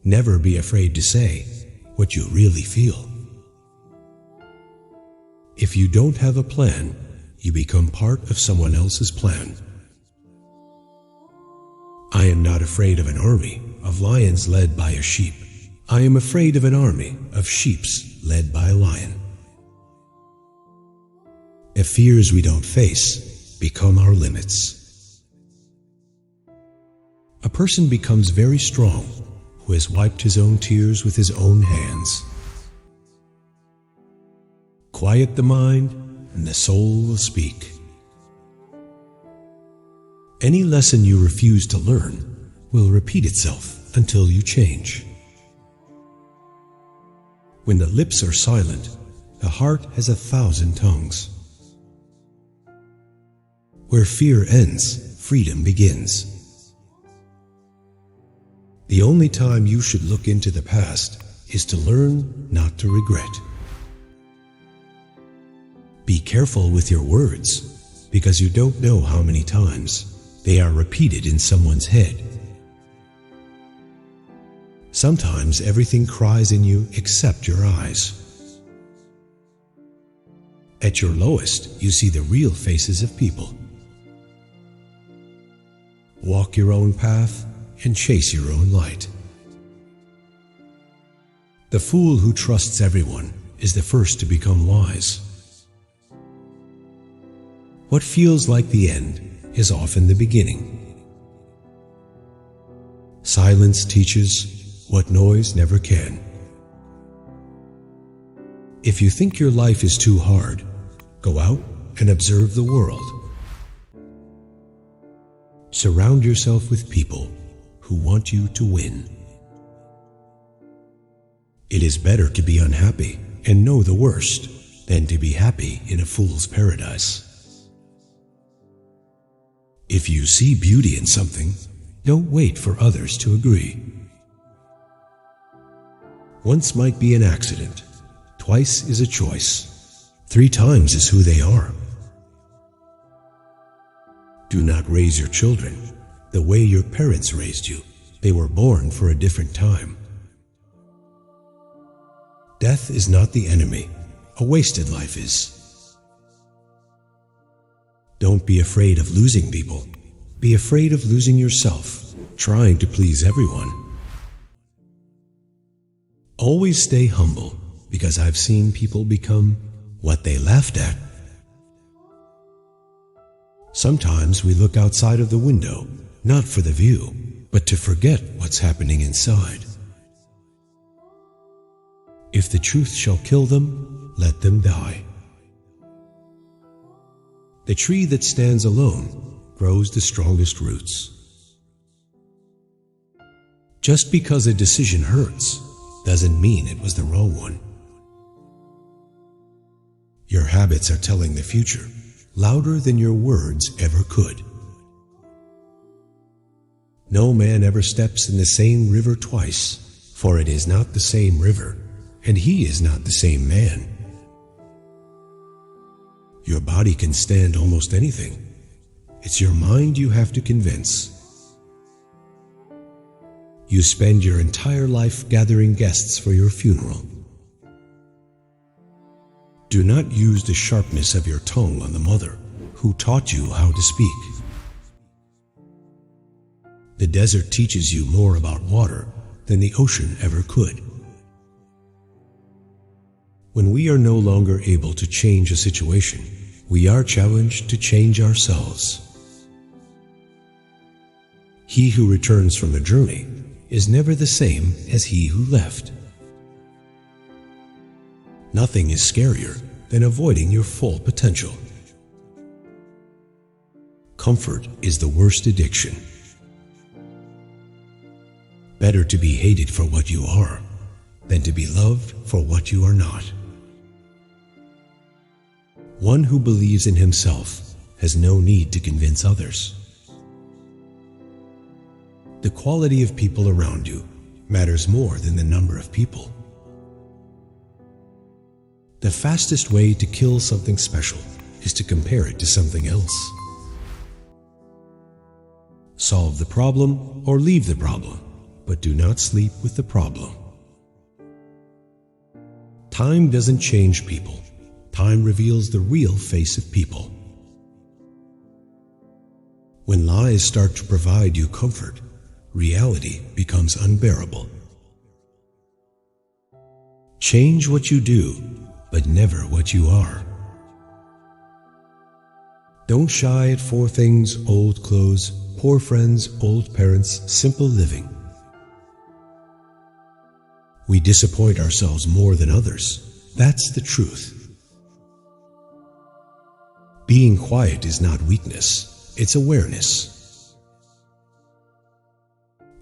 Never be afraid to say what you really feel. If you don't have a plan, you become part of someone else's plan. I am not afraid of an army of lions led by a sheep. I am afraid of an army of sheeps led by a lion. If fears we don't face become our limits. A person becomes very strong who has wiped his own tears with his own hands. Quiet the mind, and the soul will speak. Any lesson you refuse to learn will repeat itself until you change. When the lips are silent, the heart has 1,000 tongues. Where fear ends, freedom begins. The only time you should look into the past is to learn not to regret. Be careful with your words, because you don't know how many times they are repeated in someone's head. Sometimes everything cries in you except your eyes. At your lowest, you see the real faces of people. Walk your own path and chase your own light. The fool who trusts everyone is the first to become wise. What feels like the end is often the beginning. Silence teaches what noise never can. If you think your life is too hard, go out and observe the world. Surround yourself with people who want you to win. It is better to be unhappy and know the worst than to be happy in a fool's paradise. If you see beauty in something, don't wait for others to agree. Once might be an accident, twice is a choice, 3 times is who they are. Do not raise your children the way your parents raised you. They were born for a different time. Death is not the enemy, a wasted life is. Don't be afraid of losing people. Be afraid of losing yourself, trying to please everyone. Always stay humble, because I've seen people become what they laughed at. Sometimes we look outside of the window, not for the view, but to forget what's happening inside. If the truth shall kill them, let them die. The tree that stands alone grows the strongest roots. Just because a decision hurts doesn't mean it was the wrong one. Your habits are telling the future louder than your words ever could. No man ever steps in the same river twice, for it is not the same river, and he is not the same man. Your body can stand almost anything. It's your mind you have to convince. You spend your entire life gathering guests for your funeral. Do not use the sharpness of your tongue on the mother who taught you how to speak. The desert teaches you more about water than the ocean ever could. When we are no longer able to change a situation, we are challenged to change ourselves. He who returns from a journey is never the same as he who left. Nothing is scarier than avoiding your full potential. Comfort is the worst addiction. Better to be hated for what you are than to be loved for what you are not. One who believes in himself has no need to convince others. The quality of people around you matters more than the number of people. The fastest way to kill something special is to compare it to something else. Solve the problem or leave the problem. but do not sleep with the problem. Time doesn't change people. Time reveals the real face of people. When lies start to provide you comfort, reality becomes unbearable. Change what you do, but never what you are. Don't shy at four things: old clothes, poor friends, old parents, simple living. We disappoint ourselves more than others. That's the truth. Being quiet is not weakness, it's awareness.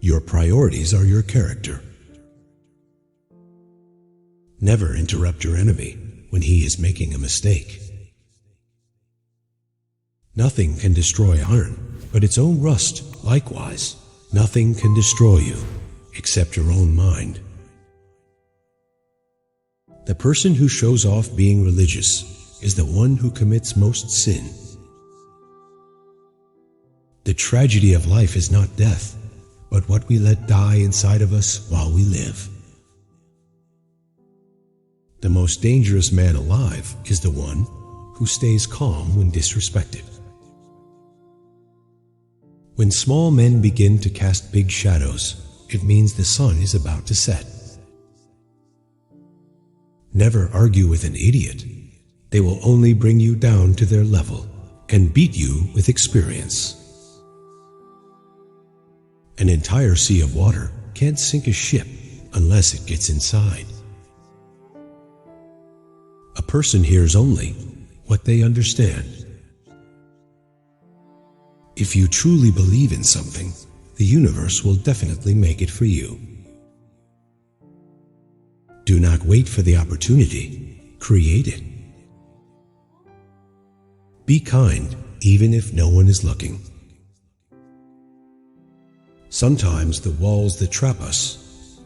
Your priorities are your character. Never interrupt your enemy when he is making a mistake. Nothing can destroy iron but its own rust. Likewise, nothing can destroy you except your own mind. The person who shows off being religious is the one who commits most sin. The tragedy of life is not death, but what we let die inside of us while we live. The most dangerous man alive is the one who stays calm when disrespected. When small men begin to cast big shadows, it means the sun is about to set. Never argue with an idiot. They will only bring you down to their level and beat you with experience. An entire sea of water can't sink a ship unless it gets inside. A person hears only what they understand. If you truly believe in something, the universe will definitely make it for you. Do not wait for the opportunity, create it. Be kind even if no one is looking. Sometimes the walls that trap us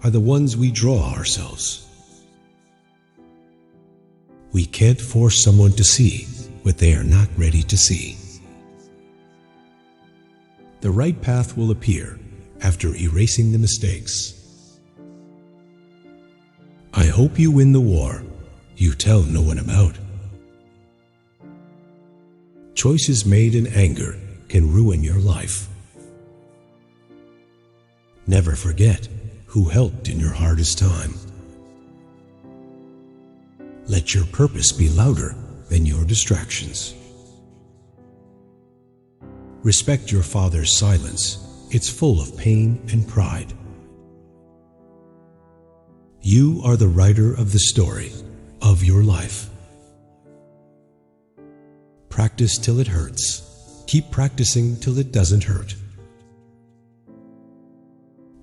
are the ones we draw ourselves. We can't force someone to see what they are not ready to see. The right path will appear after erasing the mistakes. I hope you win the war you tell no one about. Choices made in anger can ruin your life. Never forget who helped in your hardest time. Let your purpose be louder than your distractions. Respect your father's silence. It's full of pain and pride. You are the writer of the story of your life. Practice till it hurts. Keep practicing till it doesn't hurt.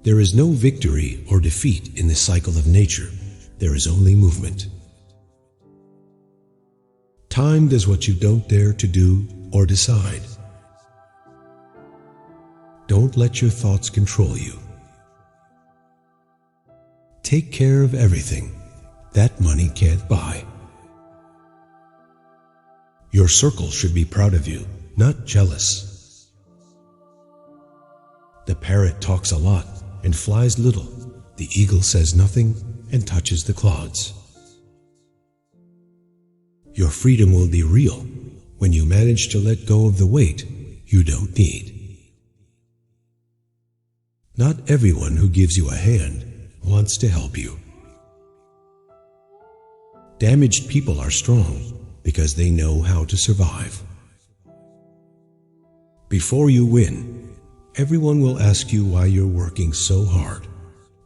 There is no victory or defeat in the cycle of nature. There is only movement. Time does what you don't dare to do or decide. Don't let your thoughts control you. Take care of everything that money can't buy. Your circle should be proud of you, not jealous. The parrot talks a lot and flies little. The eagle says nothing and touches the clouds. Your freedom will be real when you manage to let go of the weight you don't need. Not everyone who gives you a hand wants to help you. Damaged people are strong because they know how to survive. Before you win, everyone will ask you why you're working so hard.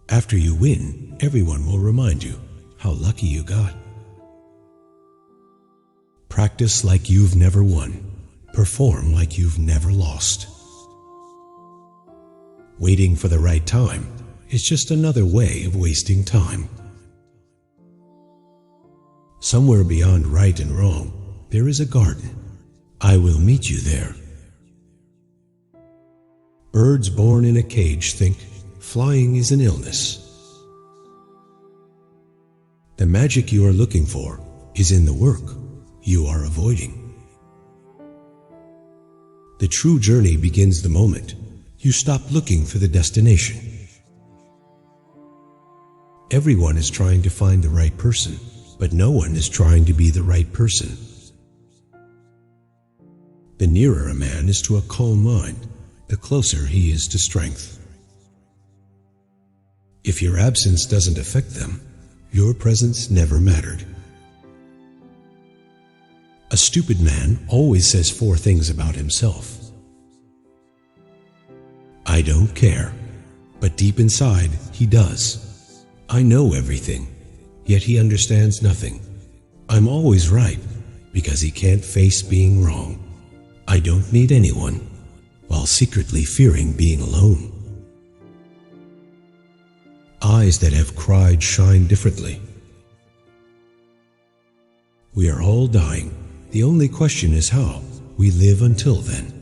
After you win, everyone will remind you how lucky you got. Practice like you've never won. Perform like you've never lost. Waiting for the right time is just another way of wasting time. Somewhere beyond right and wrong, there is a garden. I will meet you there. Birds born in a cage think flying is an illness. The magic you are looking for is in the work you are avoiding. The true journey begins the moment you stop looking for the destination. Everyone is trying to find the right person, but no one is trying to be the right person. The nearer a man is to a calm mind, the closer he is to strength. If your absence doesn't affect them, your presence never mattered. A stupid man always says 4 things about himself. I don't care, but deep inside he does. I know everything, yet he understands nothing. I'm always right, because he can't face being wrong. I don't need anyone, while secretly fearing being alone. Eyes that have cried shine differently. We are all dying. The only question is how we live until then.